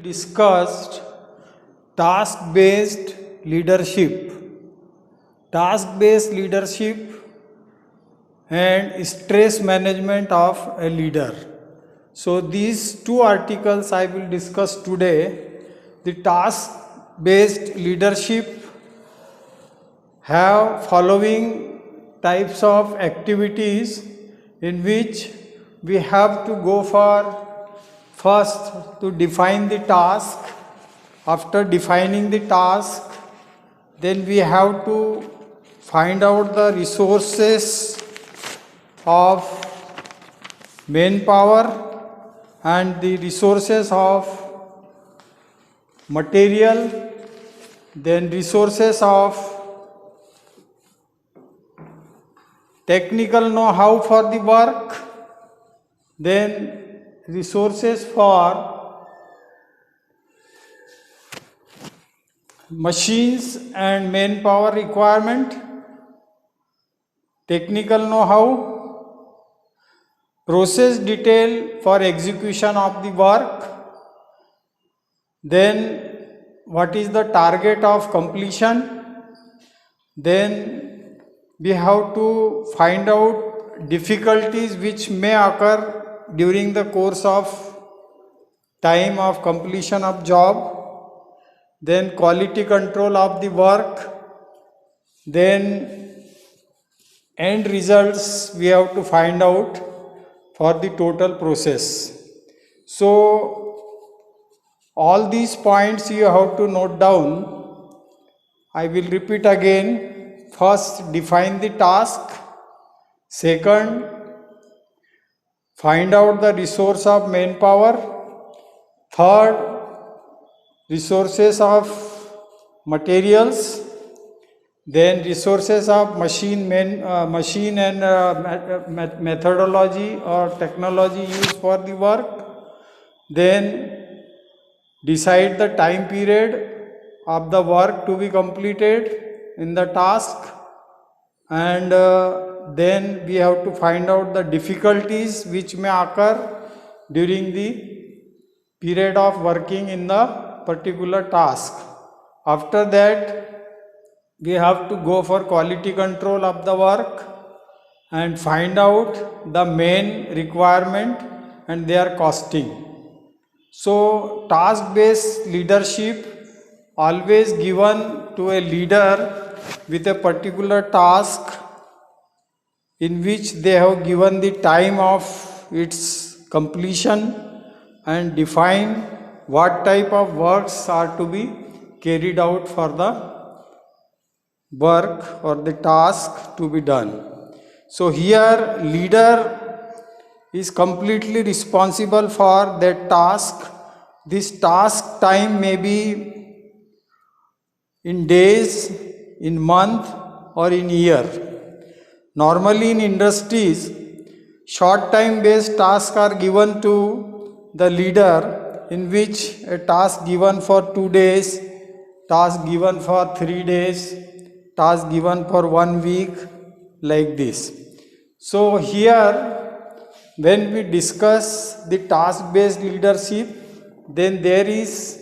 Discussed task-based leadership. Task-based leadership and stress management of a leader. So these two articles I will discuss today. The task-based leadership have following types of activities in which we have to go for first to define the task. After defining the task, then we have to find out the resources of manpower and the resources of material, then resources of technical know-how for the work, then resources for machines and manpower requirement, technical know-how, process detail for execution of the work, then what is the target of completion, then we have to find out difficulties which may occur during the course of time of completion of job, then quality control of the work, then end results we have to find out for the total process. So all these points you have to note down. I will repeat again. First, define the task. Second, find out the resource of manpower. Third, resources of materials. Then resources of machine and methodology or technology used for the work. Then decide the time period of the work to be completed in the task, and then we have to find out the difficulties which may occur during the period of working in the particular task. After that, we have to go for quality control of the work and find out the main requirement and their costing. So task-based leadership always given to a leader with a particular task in which they have given the time of its completion and define what type of works are to be carried out for the work or the task to be done. So here leader is completely responsible for that task. This task time may be in days, in month or in year. Normally in industries, short time based tasks are given to the leader, in which a task given for 2 days, task given for 3 days, task given for 1 week, like this. So here when we discuss the task based leadership, then there is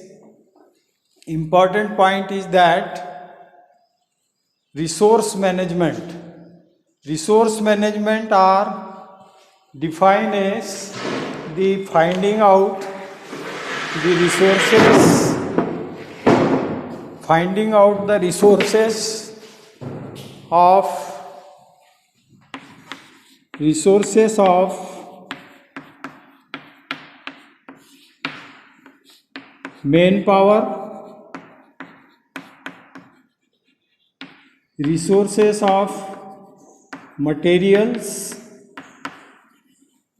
important point is that resource management. Resource management are defined as the finding out the resources, finding out the resources of manpower, resources of materials,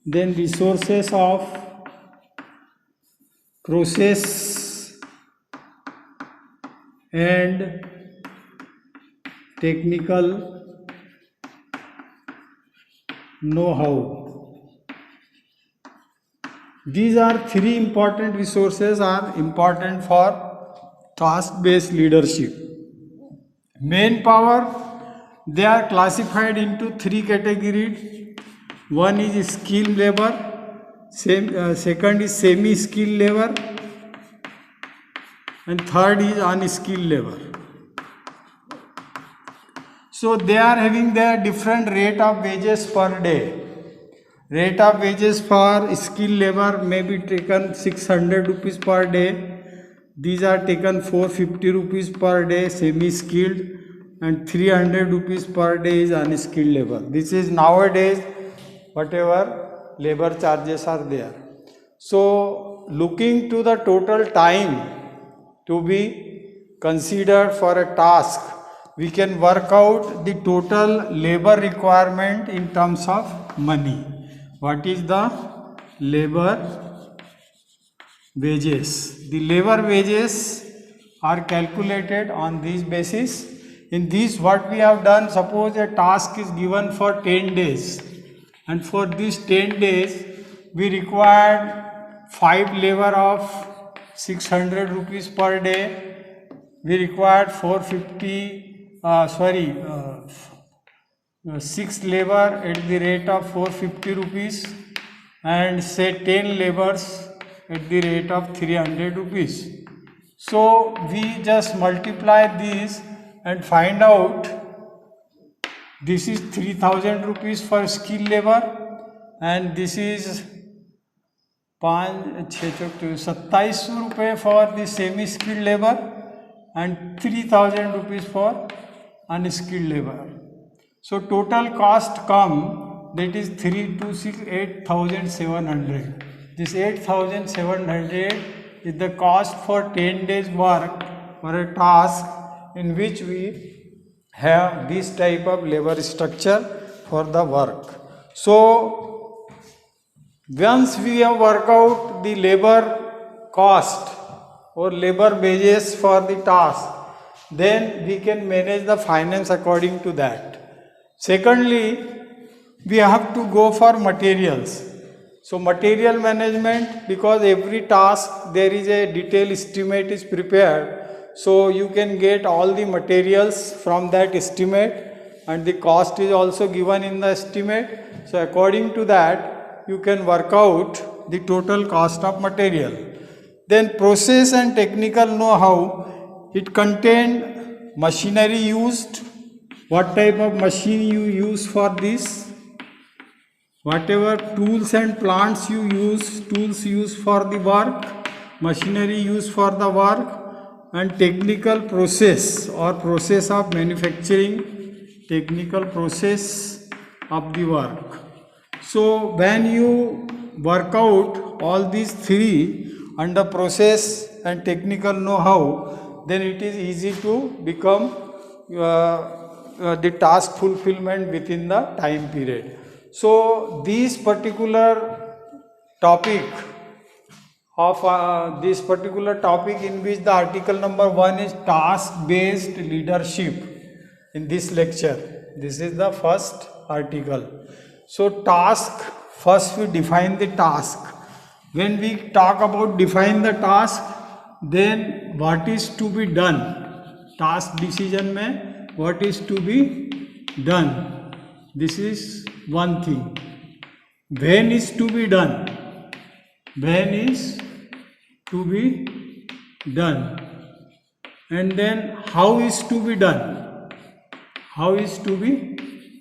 then resources of process and technical know-how. These are three important resources are important for task-based leadership. Manpower, they are classified into three categories. One is skilled labor, second is semi-skilled labor, and third is unskilled labor. So they are having their different rate of wages per day. Rate of wages for skilled labor may be taken 600 rupees per day. These are taken 450 rupees per day semi-skilled, and 300 rupees per day is unskilled labor. This is nowadays whatever labor charges are there. So looking to the total time to be considered for a task, we can work out the total labor requirement in terms of money. What is the labor wages? The labor wages are calculated on this basis. In this, what we have done, suppose a task is given for 10 days, and for these 10 days we required 5 labor of 600 rupees per day. We required 6 labor at the rate of 450 rupees, and say 10 labors at the rate of 300 rupees. So we just multiply these and find out this is 3000 rupees for skilled labor, and this is 2700 रुपये for the semi skilled labor, and 3000 rupees for unskilled labor. So total cost come, that is 326, 8700. This 8700 is the cost for 10 days work for a task in which we have this type of labor structure for the work. So once we have worked out the labor cost or labor wages for the task, then we can manage the finance according to that. Secondly, we have to go for materials. So material management, because every task there is a detailed estimate is prepared, so you can get all the materials from that estimate, and the cost is also given in the estimate. So according to that, you can work out the total cost of material. Then process and technical know-how, it contains machinery used, what type of machine you use for this, whatever tools and plants you use, tools used for the work, machinery used for the work, and technical process or process of manufacturing, technical process of the work. So when you work out all these three under process and technical know-how, then it is easy to become the task fulfillment within the time period. So this particular topic of this particular topic in which the article number 1 is task based leadership in this lecture. This is the first article. So task, first we define the task. When we talk about define the task, then what is to be done? Task decision mein what is to be done? This is one thing. When is to be done? When is to be done? And then how is to be done? How is to be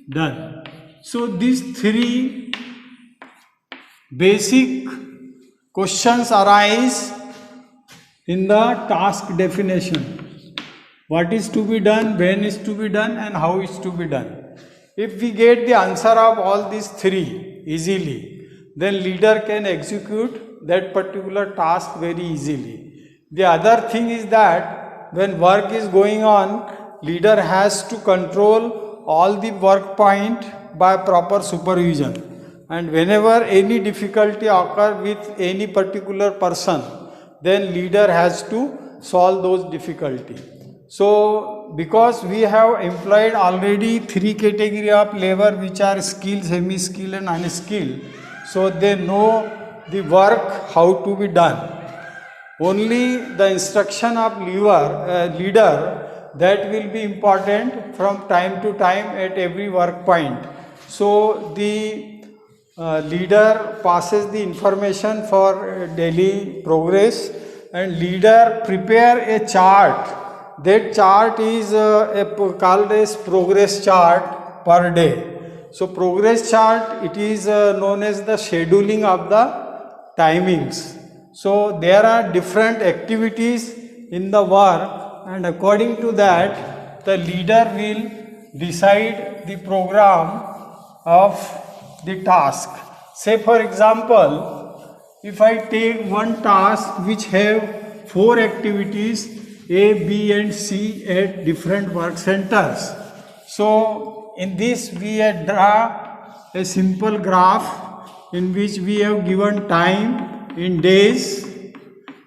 done? So these three basic questions arise in the task definition. What is to be done, when is to be done, and how is to be done. If we get the answer of all these three easily, then leader can execute that particular task very easily. The other thing is that when work is going on, leader has to control all the work point by proper supervision. And whenever any difficulty occurs with any particular person, then leader has to solve those difficulties. So because we have employed already three category of labor, which are skilled, semi-skilled and unskilled, so they know the work how to be done. Only the instruction of leader that will be important from time to time at every work point. So the leader passes the information for daily progress. and leader prepare a chart. That chart is called as progress chart per day. So progress chart, it is known as the scheduling of the timings. So there are different activities in the work, and according to that the leader will decide the program of the task. Say for example, if I take one task which have 4 activities A, B and C at different work centers. So in this we draw a simple graph in which we have given time in days.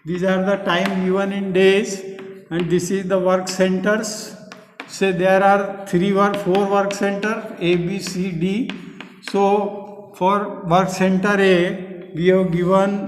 These are the time given in days, and this is the work centers. Say there are 4 work center A, B, C, D. So for work center A we have given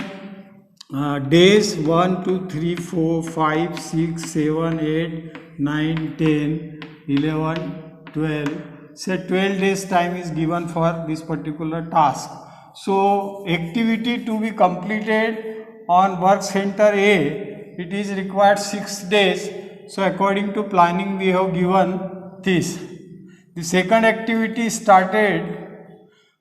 days 1, 2, 3, 4, 5, 6, 7, 8, 9, 10, 11, 12. Say 12 days time is given for this particular task. So activity to be completed on work center A, it is required 6 days. So according to planning we have given this. The second activity started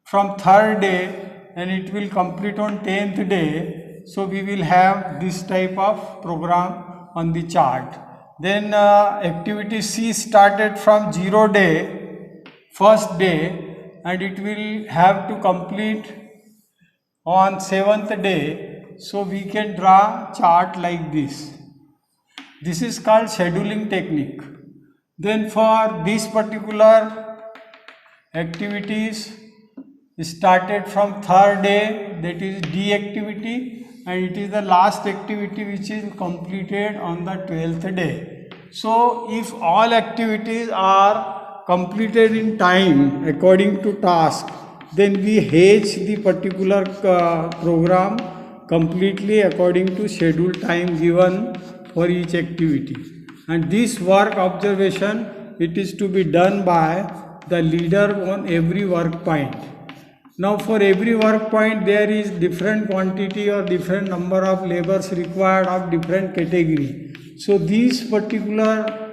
from 3rd day and it will complete on 10th day. So we will have this type of program on the chart. Then activity C started from 0 day, 1st day, and it will have to complete on 7th day. So we can draw chart like this. This is called scheduling technique. Then for this particular activities started from 3rd day, that is D activity, and it is the last activity which is completed on the 12th day. So if all activities are completed in time according to task, then we hatch the particular program completely according to schedule time given for each activity. And this work observation, it is to be done by the leader on every work point. Now for every work point there is different quantity or different number of labors required of different category. So these particular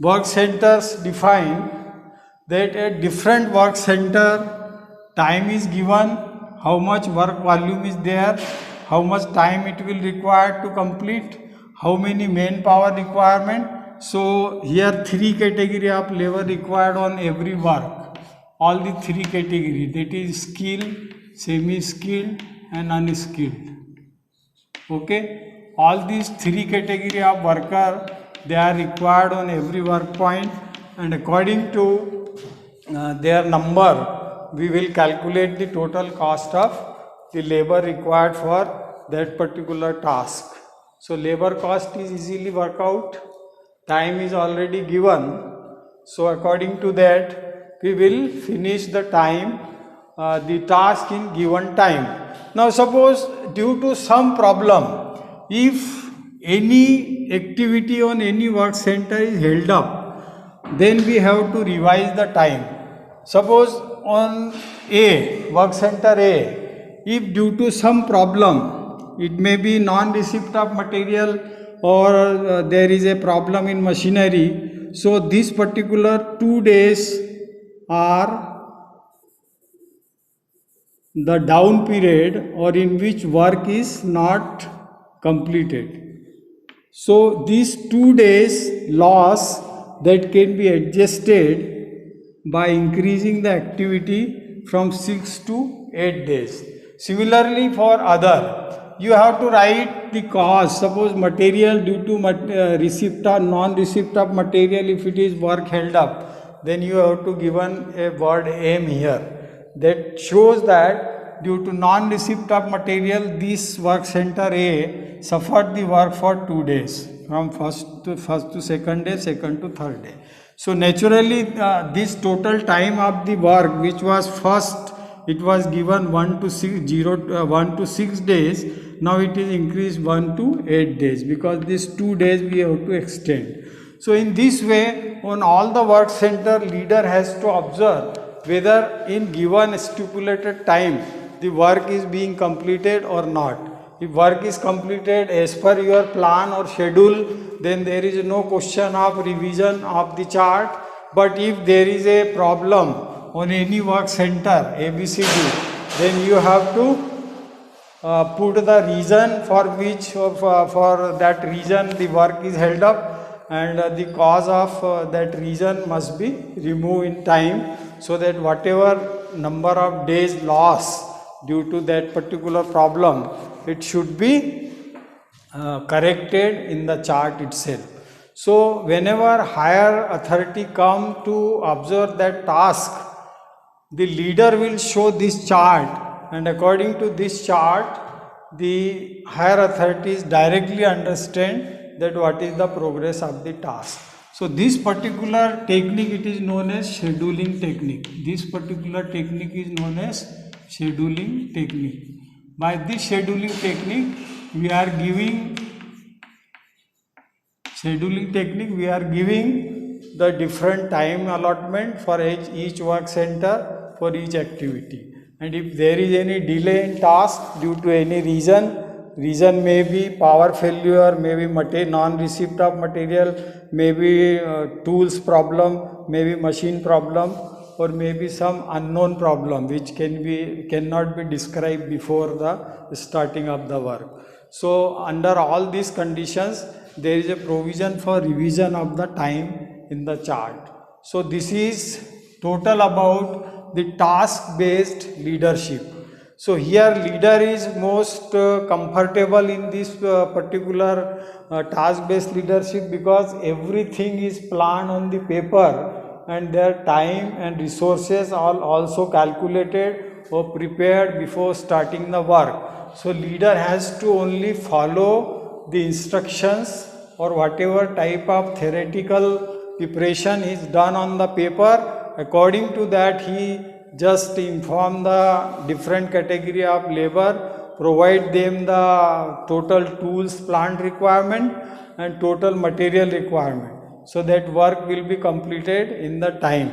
work centers define that at different work center time is given, how much work volume is there, how much time it will require to complete, how many manpower requirement. So here 3 category of labor required on every work. All the 3 categories, that is skilled, semi-skilled and unskilled. Okay, all these 3 category of worker, they are required on every work point, and according to their number we will calculate the total cost of the labor required for that particular task. So labor cost is easily worked out, time is already given, so according to that we will finish the the task in given time. Now suppose due to some problem, if any activity on any work center is held up, then we have to revise the time. Suppose on A, work center A, if due to some problem, it may be non-receipt of material or there is a problem in machinery, so this particular 2 days are the down period or in which work is not completed. So these 2 days loss that can be adjusted by increasing the activity from 6 to 8 days. Similarly for other, you have to write the cause. Suppose material due to receipt or non-receipt of material, if it is work held up, then you have to given a word M here. That shows that due to non-receipt of material, this work center A suffered the work for 2 days, from first to 2nd day, 2nd to 3rd day. So naturally this total time of the work, which was first, it was given 1 to 6 days, now it is increased 1 to 8 days, because these 2 days we have to extend. So in this way, on all the work center, leader has to observe whether in given stipulated time the work is being completed or not. If work is completed as per your plan or schedule, then there is no question of revision of the chart. But if there is a problem on any work center, ABCD, then you have to put the reason for which for that reason the work is held up, and the cause of that reason must be removed in time, so that whatever number of days loss due to that particular problem, it should be corrected in the chart itself. So whenever higher authority come to observe that task, the leader will show this chart, and according to this chart, the higher authorities directly understand that what is the progress of the task. So this particular technique, it is known as scheduling technique. This particular technique is known as scheduling technique. By this scheduling technique, we are giving the different time allotment for each work center for each activity. And if there is any delay in task due to any reason may be power failure, maybe non-receipt of material, maybe tools problem, maybe machine problem, or maybe some unknown problem which cannot be described before the starting of the work. So under all these conditions, there is a provision for revision of the time in the chart. So this is total about the task based leadership. So here leader is most comfortable in this particular task based leadership, because everything is planned on the paper and their time and resources are also calculated or prepared before starting the work. So leader has to only follow the instructions or whatever type of theoretical preparation is done on the paper. According to that, he just inform the different category of labor, provide them the total tools, plant requirement and total material requirement, so that work will be completed in the time.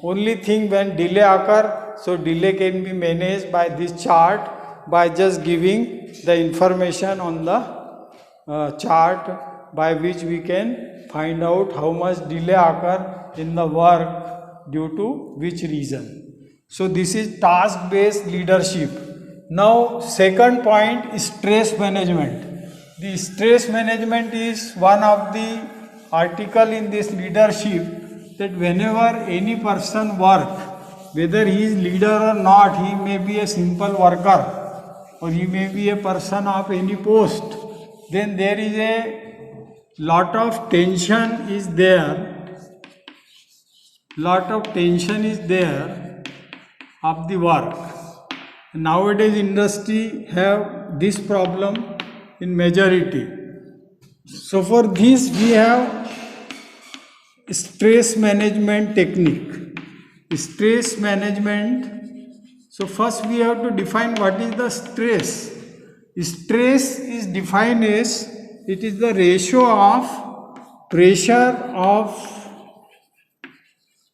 Only thing when delay occur, so delay can be managed by this chart, by just giving the information on the chart, by which we can find out how much delay occur in the work due to which reason. So this is task based leadership. Now second point is stress management. The stress management is one of the article in this leadership, that whenever any person work, whether he is leader or not, he may be a simple worker or he may be a person of any post, then there is a lot of tension is there of the work. Nowadays industry have this problem in majority. So for this we have stress management technique. Stress management. So first we have to define what is the stress. Stress is defined as it is the ratio of pressure of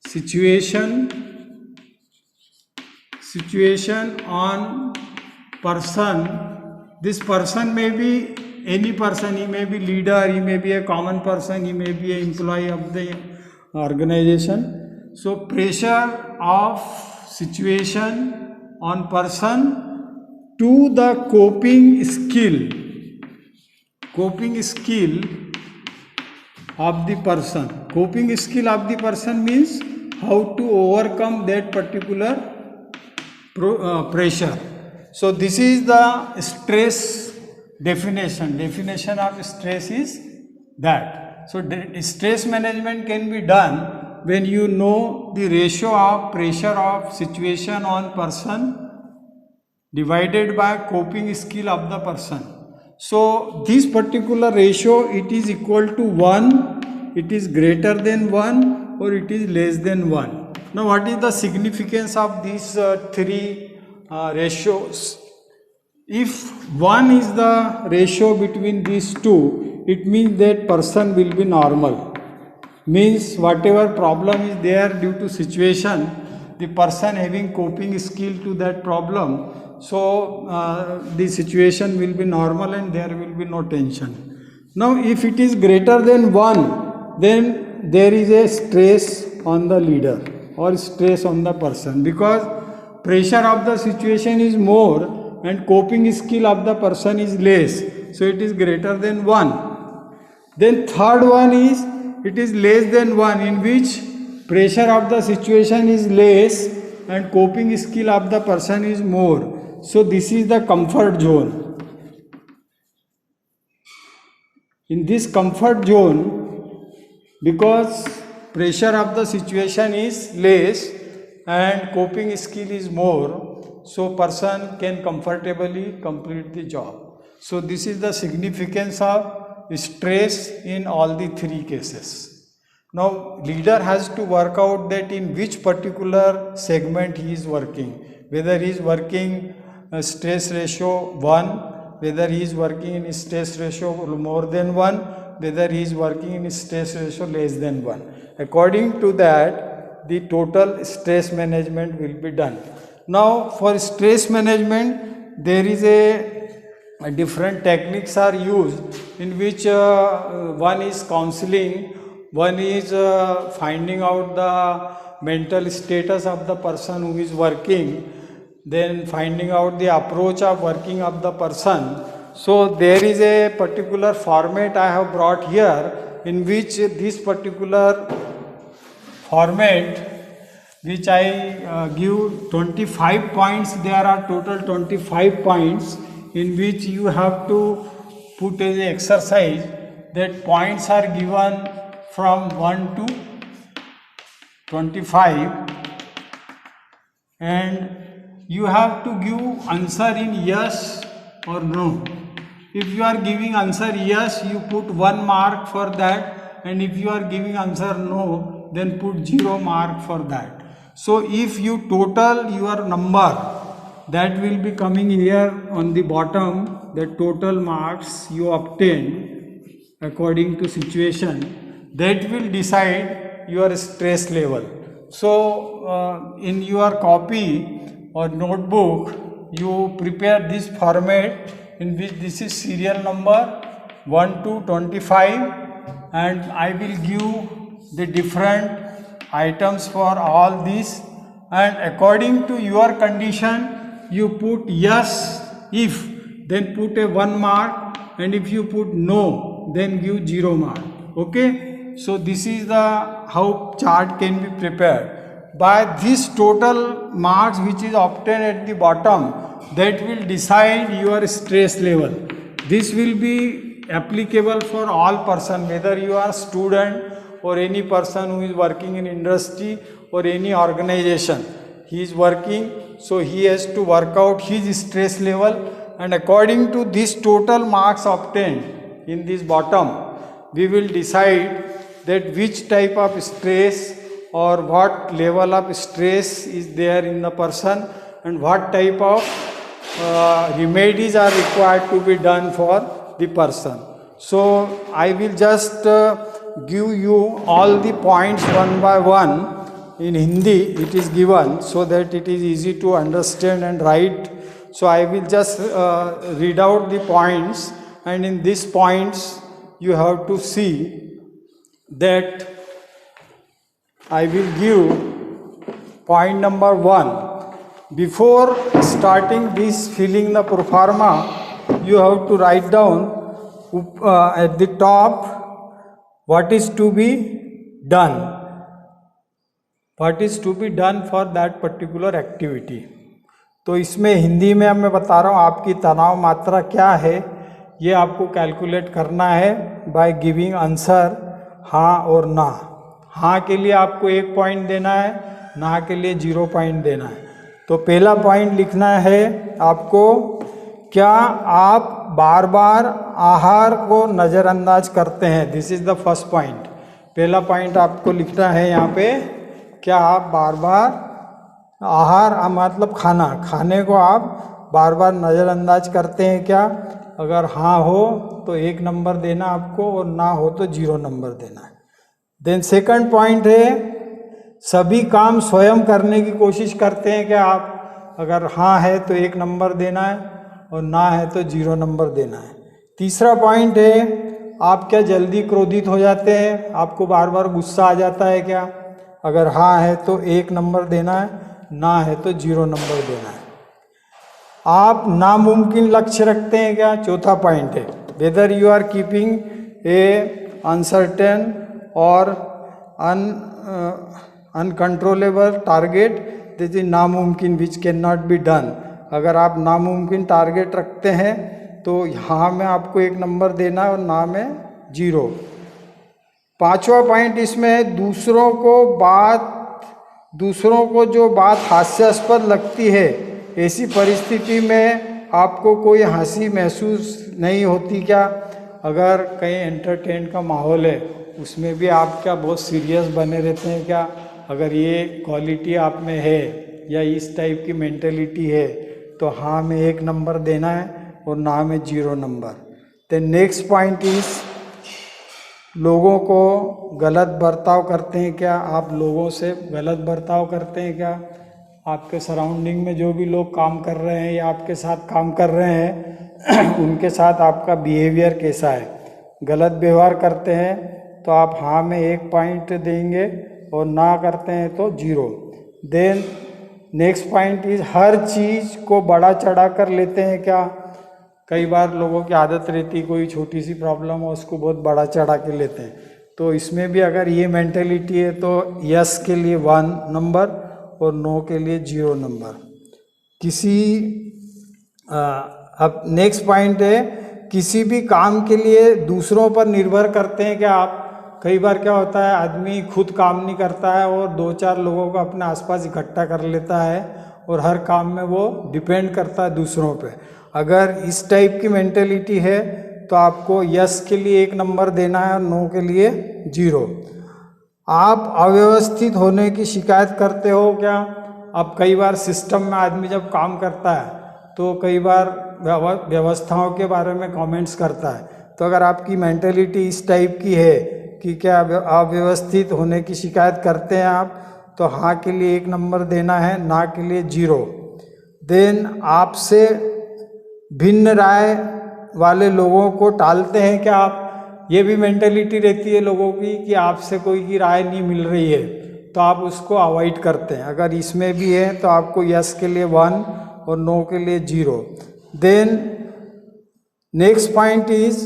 situation on person. This person may be any person, he may be leader, he may be a common person, he may be an employee of the organization. So pressure of situation on person to the coping skill of the person. Coping skill of the person means how to overcome that particular pressure. So this is the stress definition. Definition of stress is that. So stress management can be done when you know the ratio of pressure of situation on person divided by coping skill of the person. So this particular ratio, it is equal to 1, it is greater than 1, or it is less than 1. Now what is the significance of these three ratios? If 1 is the ratio between these two, it means that person will be normal. Means whatever problem is there due to situation, the person having coping skill to that problem, so the situation will be normal and there will be no tension. Now if it is greater than 1, then there is a stress on the leader or stress on the person, because pressure of the situation is more and coping skill of the person is less, so it is greater than 1. Then third one is it is less than 1, in which pressure of the situation is less and coping skill of the person is more. So this is the comfort zone. In this comfort zone, because pressure of the situation is less and coping skill is more, so person can comfortably complete the job. So this is the significance of stress in all the 3 cases. Now leader has to work out that in which particular segment he is working, whether he is working stress ratio 1, whether he is working in stress ratio more than 1, whether he is working in stress ratio less than 1. According to that, the total stress management will be done. Now for stress management, there is a different techniques are used, in which one is counseling, one is finding out the mental status of the person who is working, then finding out the approach of working of the person. So there is a particular format I have brought here, in which this particular format, which I give 25 points, there are total 25 points, in which you have to put as an exercise that points are given from 1 to 25 and you have to give answer in yes or no. If you are giving answer yes, you put 1 mark for that, and if you are giving answer no, then put 0 mark for that. So if you total your number, that will be coming here on the bottom, the total marks you obtain according to situation, that will decide your stress level. So in your copy or notebook, you prepare this format, in which this is serial number 1 to 25, and I will give the different items for all these, and according to your condition you put yes if, then put a 1 mark, and if you put no, then give 0 mark. Okay, so this is the how chart can be prepared. By this total marks which is obtained at the bottom, that will decide your stress level. This will be applicable for all person, whether you are student or any person who is working in industry or any organization. He is working, so he has to work out his stress level, and according to this total marks obtained in this bottom, we will decide that which type of stress or what level of stress is there in the person, and what type of remedies are required to be done for the person. So I will just give you all the points one by one. In Hindi it is given, so that it is easy to understand and write. So I will just read out the points, and in these points you have to see that I will give point number 1. Before starting this filling the pro forma, you have to write down at the top what is to be done. What is to be done for that particular activity. तो इसमें हिंदी में अब मैं बता रहा हूँ आपकी तनाव मात्रा क्या है, ये आपको कैलकुलेट करना है बाय गिविंग आंसर हाँ और ना. हाँ के लिए आपको 1 पॉइंट देना है, ना के लिए 0 पॉइंट देना है. तो पहला पॉइंट लिखना है आपको, क्या आप बार बार आहार को नज़रअंदाज करते हैं. This is the first point. पहला पॉइंट आपको लिखना है यहाँ पे, क्या आप बार बार आहार मतलब खाने को आप बार बार नज़रअंदाज करते हैं क्या. अगर हाँ हो तो 1 नंबर देना आपको, और ना हो तो 0 नंबर देना है. देन सेकंड पॉइंट है, सभी काम स्वयं करने की कोशिश करते हैं क्या आप. अगर हाँ है तो 1 नंबर देना है और ना है तो 0 नंबर देना है। तीसरा पॉइंट है, आप क्या जल्दी क्रोधित हो जाते हैं, आपको बार बार गुस्सा आ जाता है क्या? अगर हाँ है तो 1 नंबर देना है, ना है तो 0 नंबर देना है। आप नामुमकिन लक्ष्य रखते हैं क्या? चौथा पॉइंट है, whether you are keeping a uncertain और अनकंट्रोलेबल टारगेट, दिस इज नामुमकिन which can not be done. अगर आप नामुमकिन टारगेट रखते हैं तो हाँ में आपको 1 नंबर देना है और ना में 0। पांचवा पॉइंट इसमें है, दूसरों को जो बात हास्यास्पद लगती है, ऐसी परिस्थिति में आपको कोई हंसी महसूस नहीं होती क्या? अगर कहीं एंटरटेन का माहौल है उसमें भी आप क्या बहुत सीरियस बने रहते हैं क्या? अगर ये क्वालिटी आप में है या इस टाइप की मेंटेलिटी है तो हाँ में 1 नंबर देना है और ना में 0 number. Then next point is, लोगों को गलत बर्ताव करते हैं क्या? आप लोगों से गलत बर्ताव करते हैं क्या? आपके सराउंडिंग में जो भी लोग काम कर रहे हैं या आपके साथ काम कर रहे हैं उनके साथ आपका बिहेवियर कैसा है? गलत व्यवहार करते हैं तो आप हाँ में 1 पॉइंट देंगे और ना करते हैं तो 0। देन नेक्स्ट पॉइंट इज, हर चीज़ को बड़ा चढ़ा कर लेते हैं क्या? कई बार लोगों की आदत रहती, कोई छोटी सी प्रॉब्लम हो उसको बहुत बड़ा चढ़ा के लेते हैं, तो इसमें भी अगर ये मेंटेलिटी है तो यस के लिए 1 नंबर और नो के लिए 0 नंबर। अब नेक्स्ट पॉइंट है, किसी भी काम के लिए दूसरों पर निर्भर करते हैं क्या आप? कई बार क्या होता है, आदमी खुद काम नहीं करता है और 2-4 लोगों को अपने आसपास इकट्ठा कर लेता है और हर काम में वो डिपेंड करता है दूसरों पे। अगर इस टाइप की मेंटेलिटी है तो आपको यस के लिए 1 नंबर देना है और नो के लिए 0। आप अव्यवस्थित होने की शिकायत करते हो क्या? अब कई बार सिस्टम में आदमी जब काम करता है तो कई बार व्यवस्थाओं के बारे में कमेंट्स करता है, तो अगर आपकी मेंटेलिटी इस टाइप की है कि क्या अव्यवस्थित होने की शिकायत करते हैं आप, तो हाँ के लिए 1 नंबर देना है, ना के लिए 0। देन आपसे भिन्न राय वाले लोगों को टालते हैं क्या आप? ये भी मेंटेलिटी रहती है लोगों की कि आपसे कोई की राय नहीं मिल रही है तो आप उसको अवॉइड करते हैं। अगर इसमें भी है तो आपको यस के लिए 1 और नो के लिए 0। देन नेक्स्ट पॉइंट इज,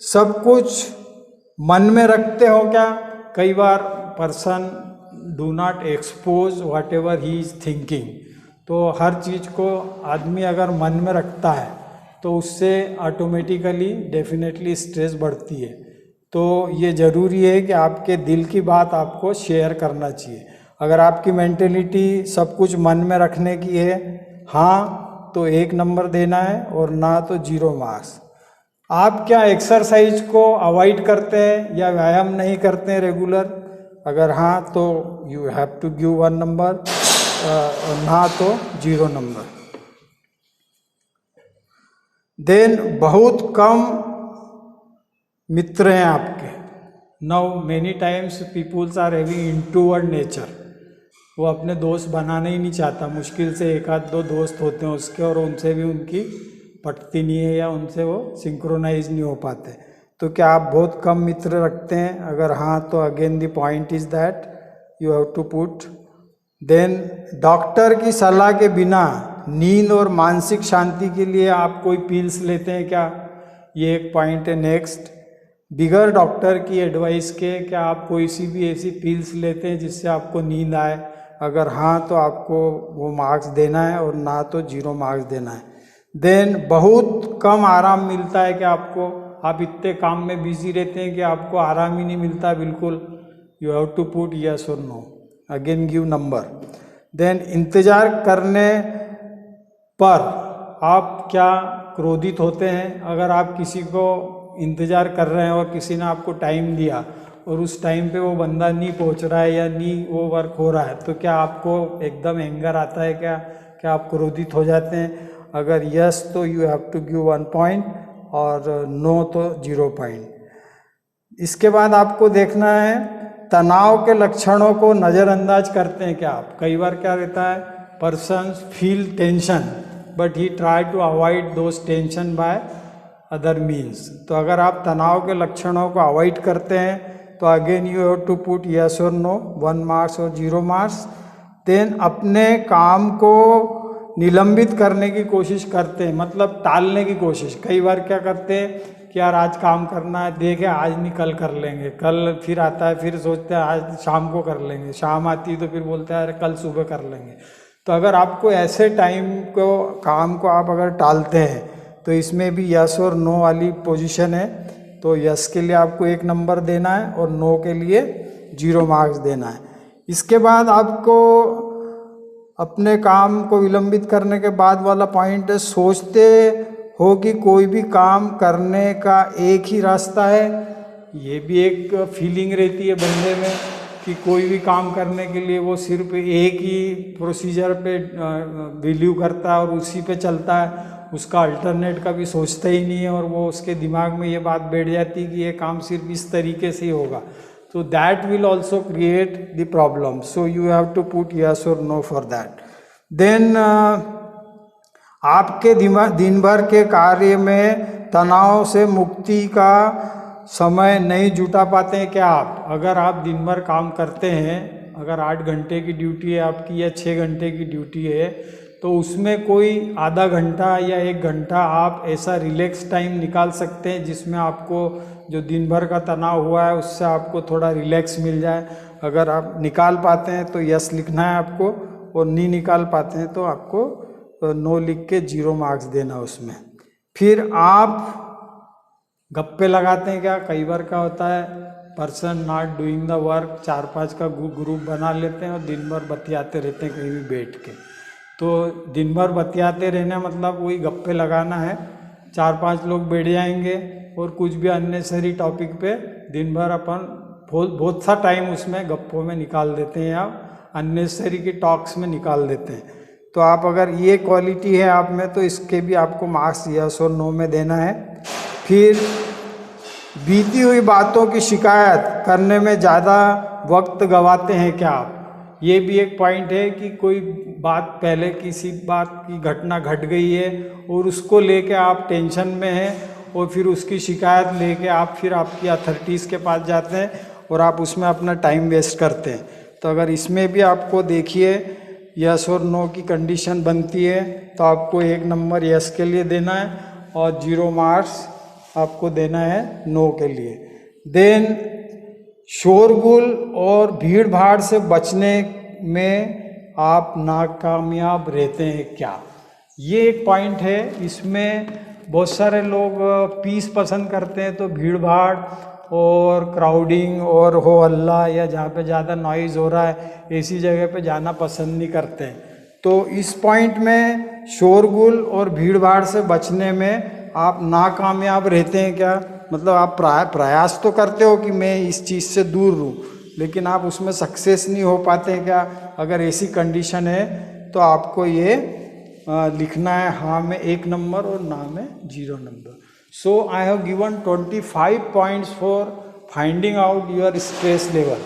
सब कुछ मन में रखते हो क्या? कई बार person do not expose whatever he is thinking, तो हर चीज़ को आदमी अगर मन में रखता है तो उससे ऑटोमेटिकली डेफिनेटली स्ट्रेस बढ़ती है। तो ये ज़रूरी है कि आपके दिल की बात आपको शेयर करना चाहिए। अगर आपकी मेंटेलिटी सब कुछ मन में रखने की है, हाँ तो 1 नंबर देना है और ना तो 0 मार्क्स। आप क्या एक्सरसाइज को अवॉइड करते हैं या व्यायाम नहीं करते हैं रेगुलर? अगर हाँ तो you have to give 1 number और ना तो 0 नंबर। देन बहुत कम मित्र हैं आपके। Now many times peoples are having introvert nature, वो अपने दोस्त बनाना ही नहीं चाहता, मुश्किल से 1-2 दोस्त होते हैं उसके और उनसे भी उनकी पटती नहीं है या उनसे वो सिंक्रोनाइज नहीं हो पाते। तो क्या आप बहुत कम मित्र रखते हैं? अगर हाँ तो again the point is that you have to put. Then doctor की सलाह के बिना नींद और मानसिक शांति के लिए आप कोई पिल्स लेते हैं क्या? ये एक पॉइंट है। नेक्स्ट, बिगर डॉक्टर की एडवाइस के क्या आप कोई सी भी ऐसी पिल्स लेते हैं जिससे आपको नींद आए? अगर हाँ तो आपको वो मार्क्स देना है और ना तो 0 मार्क्स देना है। देन बहुत कम आराम मिलता है कि आपको, आप इतने काम में बिजी रहते हैं कि आपको आराम ही नहीं मिलता बिल्कुल। You have to put yes और no, again give number. Then इंतज़ार करने पर आप क्या क्रोधित होते हैं? अगर आप किसी को इंतज़ार कर रहे हैं और किसी ने आपको टाइम दिया और उस टाइम पे वो बंदा नहीं पहुंच रहा है या नहीं वो वर्क हो रहा है, तो क्या आपको एकदम एंगर आता है क्या? क्या आप क्रोधित हो जाते हैं? अगर यस तो you have to give 1 point और नो तो 0 पॉइंट। इसके बाद आपको देखना है तनाव के लक्षणों को नज़रअंदाज करते हैं क्या आप? कई बार क्या रहता है, persons feel tension, but he try to avoid those tension by other means. तो अगर आप तनाव के लक्षणों को अवॉइड करते हैं तो again you have to put yes और नो, 1 मार्क्स और 0 मार्क्स. देन अपने काम को निलंबित करने की कोशिश करते हैं, मतलब टालने की कोशिश. कई बार क्या करते हैं कि यार आज काम करना है, देखे आज नहीं कल कर लेंगे, कल फिर आता है, फिर सोचते हैं आज शाम को कर लेंगे, शाम आती है तो फिर बोलते हैं अरे कल सुबह कर लेंगे. तो अगर आपको ऐसे टाइम को काम को आप अगर टालते हैं तो इसमें भी यस और नो वाली पोजीशन है. तो यस के लिए आपको 1 नंबर देना है और नो के लिए 0 मार्क्स देना है. इसके बाद आपको अपने काम को विलंबित करने के बाद वाला पॉइंट है, सोचते हो कि कोई भी काम करने का एक ही रास्ता है. ये भी एक फीलिंग रहती है बंदे में कि कोई भी काम करने के लिए वो सिर्फ एक ही प्रोसीजर पे बिलीव करता है और उसी पे चलता है, उसका अल्टरनेट का भी सोचता ही नहीं है, और वो उसके दिमाग में ये बात बैठ जाती है कि ये काम सिर्फ इस तरीके से ही होगा. So that will also create the problem. So you have to put yes or no for that. Then आपके दिन भर के कार्य में तनाव से मुक्ति का समय नहीं जुटा पाते हैं क्या आप? अगर आप दिन भर काम करते हैं, अगर 8 घंटे की ड्यूटी है आपकी या 6 घंटे की ड्यूटी है, तो उसमें कोई आधा घंटा या 1 घंटा आप ऐसा रिलैक्स टाइम निकाल सकते हैं जिसमें आपको जो दिन भर का तनाव हुआ है उससे आपको थोड़ा रिलैक्स मिल जाए. अगर आप निकाल पाते हैं तो यस लिखना है आपको, और नहीं निकाल पाते हैं तो आपको नो लिख के 0 मार्क्स देना उसमें. फिर आप गप्पे लगाते हैं क्या? कई बार क्या होता है, person not doing the work 4-5 का ग्रुप बना लेते हैं और दिन भर बतियाते रहते हैं कहीं भी बैठ के. तो दिन भर बतियाते रहना मतलब वही गप्पे लगाना है. 4-5 लोग बैठ जाएंगे और कुछ भी अननेसरी टॉपिक पे दिन भर अपन बहुत सा टाइम उसमें गप्पों में निकाल देते हैं या अननेसरी की टॉक्स में निकाल देते हैं. तो आप अगर ये क्वालिटी है आप में तो इसके भी आपको मार्क्स यस और नो में देना है. फिर बीती हुई बातों की शिकायत करने में ज़्यादा वक्त गंवाते हैं क्या आप? ये भी एक पॉइंट है कि कोई बात पहले किसी बात की घटना घट गई है और उसको लेके आप टेंशन में हैं और फिर उसकी शिकायत लेके आप फिर आपकी अथॉरिटीज़ के पास जाते हैं और आप उसमें अपना टाइम वेस्ट करते हैं. तो अगर इसमें भी आपको देखिए यस और नो की कंडीशन बनती है तो आपको 1 नंबर यस के लिए देना है और 0 मार्क्स आपको देना है नो के लिए. देन शोरगुल और भीड़ भाड़ से बचने में आप नाकामयाब रहते हैं क्या? ये एक पॉइंट है. इसमें बहुत सारे लोग पीस पसंद करते हैं, तो भीड़ भाड़ और क्राउडिंग और हो हल्ला या जहाँ पे ज़्यादा नॉइज़ हो रहा है ऐसी जगह पे जाना पसंद नहीं करते हैं. तो इस पॉइंट में शोरगुल और भीड़ भाड़ से बचने में आप नाकामयाब रहते हैं क्या? मतलब आप प्रयास तो करते हो कि मैं इस चीज़ से दूर रहूं, लेकिन आप उसमें सक्सेस नहीं हो पाते हैं क्या? अगर ऐसी कंडीशन है तो आपको ये लिखना है हाँ में 1 नंबर और ना में 0 number. So I have given 25 points for finding out your stress level.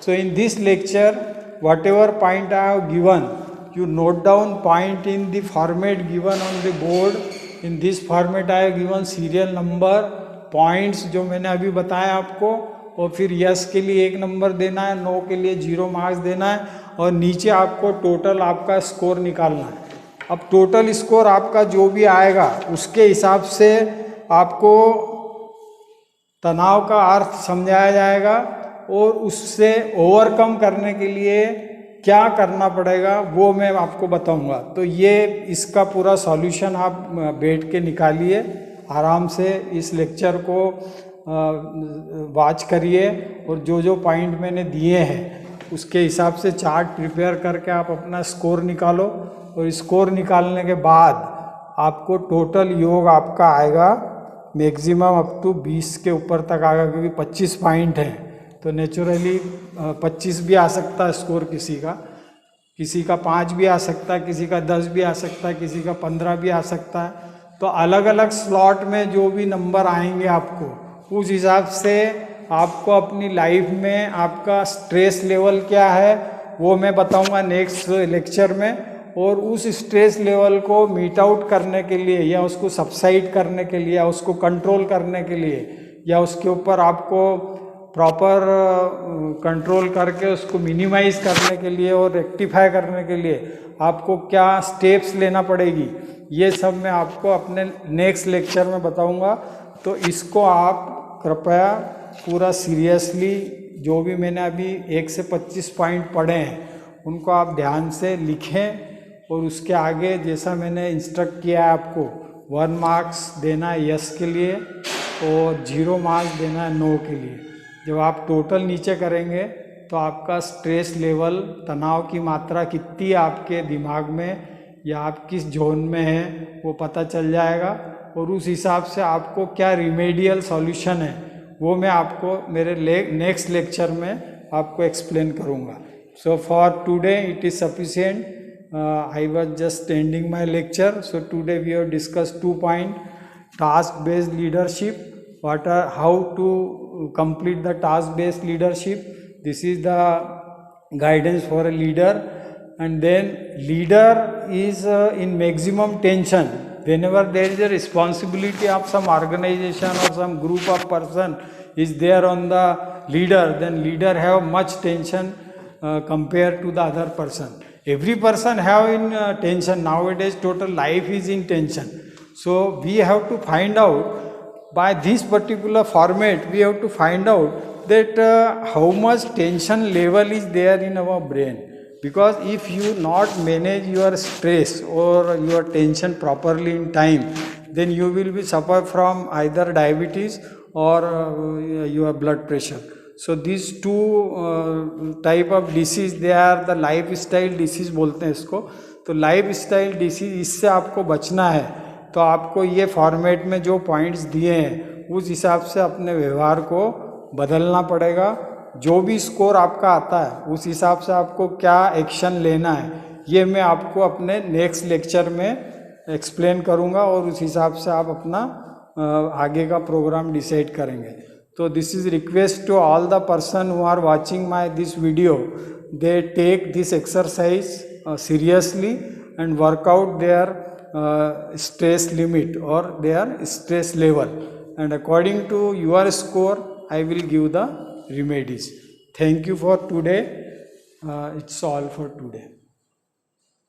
So in this lecture what ever point I have given, you note down point in the format given on the board. In this format I have given serial number points जो मैंने अभी बताया आपको, और फिर yes के लिए 1 number देना है, नो के लिए 0 मार्क्स देना है, और नीचे आपको टोटल आपका स्कोर निकालना है. अब टोटल स्कोर आपका जो भी आएगा उसके हिसाब से आपको तनाव का अर्थ समझाया जाएगा और उससे ओवरकम करने के लिए क्या करना पड़ेगा वो मैं आपको बताऊंगा. तो ये इसका पूरा सॉल्यूशन आप बैठ के निकालिए आराम से, इस लेक्चर को वॉच करिए और जो जो पॉइंट मैंने दिए हैं उसके हिसाब से चार्ट प्रिपेयर करके आप अपना स्कोर निकालो, और स्कोर निकालने के बाद आपको टोटल योग आपका आएगा मैक्सिमम अप टू 20 के ऊपर तक आएगा, क्योंकि 25 पॉइंट हैं तो नेचुरली 25 भी आ सकता है स्कोर किसी का 5 भी आ सकता है, किसी का 10 भी आ सकता है, किसी का 15 भी आ सकता है. तो अलग अलग स्लॉट में जो भी नंबर आएंगे आपको उस हिसाब से आपको अपनी लाइफ में आपका स्ट्रेस लेवल क्या है वो मैं बताऊंगा नेक्स्ट लेक्चर में, और उस स्ट्रेस लेवल को मीट आउट करने के लिए या उसको सबसाइड करने के लिए या उसको कंट्रोल करने के लिए या उसके ऊपर आपको प्रॉपर कंट्रोल करके उसको मिनिमाइज करने के लिए और रेक्टिफाई करने के लिए आपको क्या स्टेप्स लेना पड़ेगी, ये सब मैं आपको अपने नेक्स्ट लेक्चर में बताऊंगा। तो इसको आप कृपया पूरा सीरियसली, जो भी मैंने अभी 1 से 25 पॉइंट पढ़े हैं उनको आप ध्यान से लिखें और उसके आगे जैसा मैंने इंस्ट्रक्ट किया है आपको 1 मार्क्स देना है यस के लिए और 0 मार्क्स देना है नो के लिए। जब आप टोटल नीचे करेंगे तो आपका स्ट्रेस लेवल, तनाव की मात्रा कितनी आपके दिमाग में या आप किस जोन में हैं वो पता चल जाएगा और उस हिसाब से आपको क्या रिमेडियल सॉल्यूशन है वो मैं आपको मेरे नेक्स्ट लेक्चर में आपको एक्सप्लेन करूँगा। So for today it is sufficient. I was just ending my lecture. So today we have discussed 2 point, task based leadership, how to complete the task based leadership. This is the guidance for a leader. And then leader is in maximum tension whenever there is a responsibility of some organization or some group of person is there on the leader, then leader have much tension compared to the other person. Every person have in tension nowadays. Total life is in tension. So we have to find out by this particular format, we have to find out that how much tension level is there in our brain. Because if you not manage your stress or your tension properly in time, then you will be suffer from either diabetes or your blood pressure. So these two type of disease, they are the lifestyle disease बोलते हैं इसको। तो lifestyle disease, इससे आपको बचना है तो आपको ये फॉर्मेट में जो पॉइंट्स दिए हैं उस हिसाब से अपने व्यवहार को बदलना पड़ेगा। जो भी स्कोर आपका आता है उस हिसाब से आपको क्या एक्शन लेना है ये मैं आपको अपने नेक्स्ट लेक्चर में एक्सप्लेन करूँगा और उस हिसाब से आप अपना आगे का प्रोग्राम डिसाइड करेंगे। तो this is request to all the person who are watching my this video, they take this exercise seriously and work out their stress limit or their stress level, and according to your score I will give the remedies. Thank you for today. It's all for today.